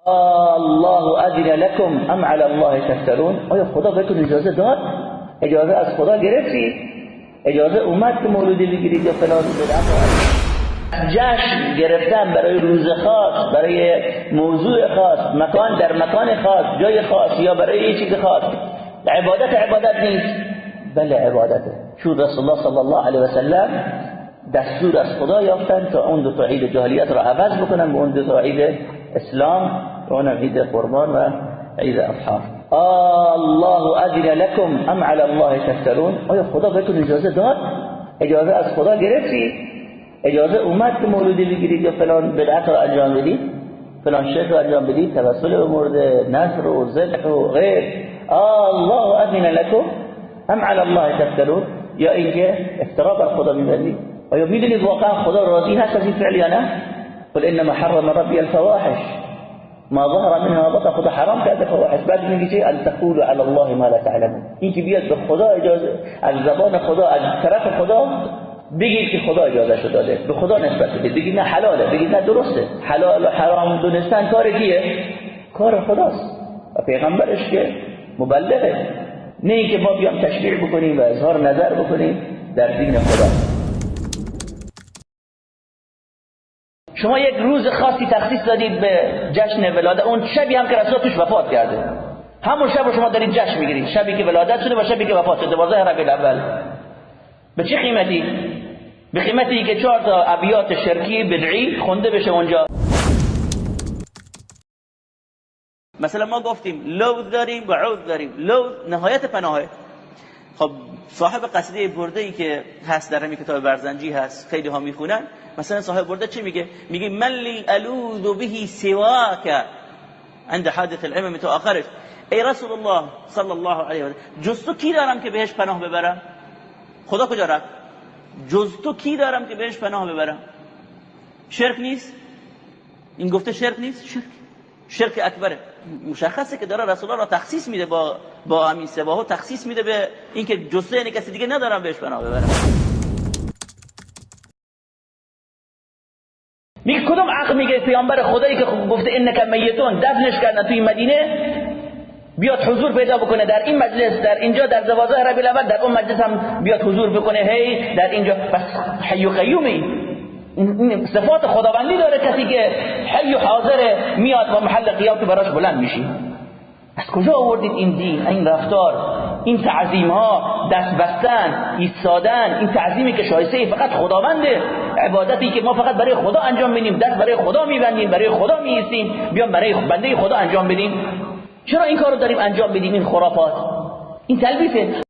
الله اذن لكم ام على الله تفترون؟ آیا خدا بهتون اجازه داد؟ اجازه از خدا گرفتید؟ اجازه اومد که مولودی بگیرید یا فلان جشن گرفتن برای روز خاص، برای موضوع خاص، مکان در مکان خاص، جای خاص، یا برای یه چیز خاص، عبادت نیست؟ بله عبادته. چون رسول الله صلی الله علیه و سلم دستور از خدا یافتن تا اون دو تا عید جاهلیت را عوض بکنن به اون دو تا عید اسلام، اون عید قربان و عید اضحی. الله اذن لكم ام على الله تفترون؟ آیا خدا بهتون اجازه داد؟ اجازه از خدا گرفتید؟ اجازه اومد که مولودی بگیرید یا فلان بدعت را انجام بدید، فلان شرک را انجام بدید، توسل به مورد نذر و ذبح و غیر؟ الله اذن لكم ام على الله تفترون؟ یا اینکه افترا بر خدا می‌برید؟ آیا میدونید واقعا خدا راضی هست از این فعل یا نه؟ قل انما حرم ربي الفواحش ما ظهر منها بطن. خدا حرام کرده فواحش. بعد میگه چه؟ ان تقولوا على الله ما لا تعلمون. این که بیاد به خدا اجازه، از زبان خدا، از طرف خدا بگید که خدا اجازه شو داده، به خدا نسبت بدید، بگید نه حلاله، بگید نه درسته. حلال و حرام دونستن کار کیه؟ کار خداست و پیغمبرش که مبلغه، نه اینکه ما بیام تشریع بکنیم و اظهار نظر بکنیم در دین خدا. شما یک روز خاصی تخصیص دادید به جشن ولادت، اون شبی هم که رسول توش وفات کرده، همون شب شما دارید جشن میگیرید، شبی که ولادت شده و شبی که وفات شده، 12 ربیع الاول. به چه قیمتی؟ به قیمتی که 4 تا ابیات شرکی بدعی خونده بشه اونجا. مثلا ما گفتیم لوذ داریم و عوذ داریم. لوذ نهایت پناهه. خب صاحب قصیده برده ای که هست در همین کتاب برزنجی هست، خیلی ها میخونن. مثلا صاحب برده چی میگه؟ میگه من لی الوذ به سواک عند حادث الامم تو آخرش. ای رسول الله صلی الله علیه و سلم، جز تو کی دارم که بهش پناه ببرم؟ خدا کجا رفت؟ جز تو کی دارم که بهش پناه ببرم؟ شرک نیست؟ این گفته شرک نیست؟ شرک اکبره. مشخصه که داره رسول الله را تخصیص میده با همین سباهو، تخصیص میده به اینکه جز یعنی کسی دیگه ندارم بهش پناه ببرم. میگه کدوم عقل میگه پیامبر خدایی که گفته انک میتون دفنش کردن توی مدینه بیاد حضور پیدا بکنه در این مجلس، در اینجا در 12 ربیع الاول، در اون مجلس هم بیاد حضور بکنه، هی در اینجا بس حی و قیومی. این صفات خداوندی داره کسی که حی و حاضر میاد و محل قیام تو براش بلند میشی. از کجا آوردید این دین، این رفتار، این تعظیم ها، دست بستن، ایستادن؟ این تعظیمی که شایسته فقط خداونده، عبادتی که ما فقط برای خدا انجام میدیم، دست برای خدا میبندیم، برای خدا میایستیم، بیام برای بنده خدا انجام بدیم. چرا این کارو داریم انجام بدیم؟ این خرافات، این تلبیسه.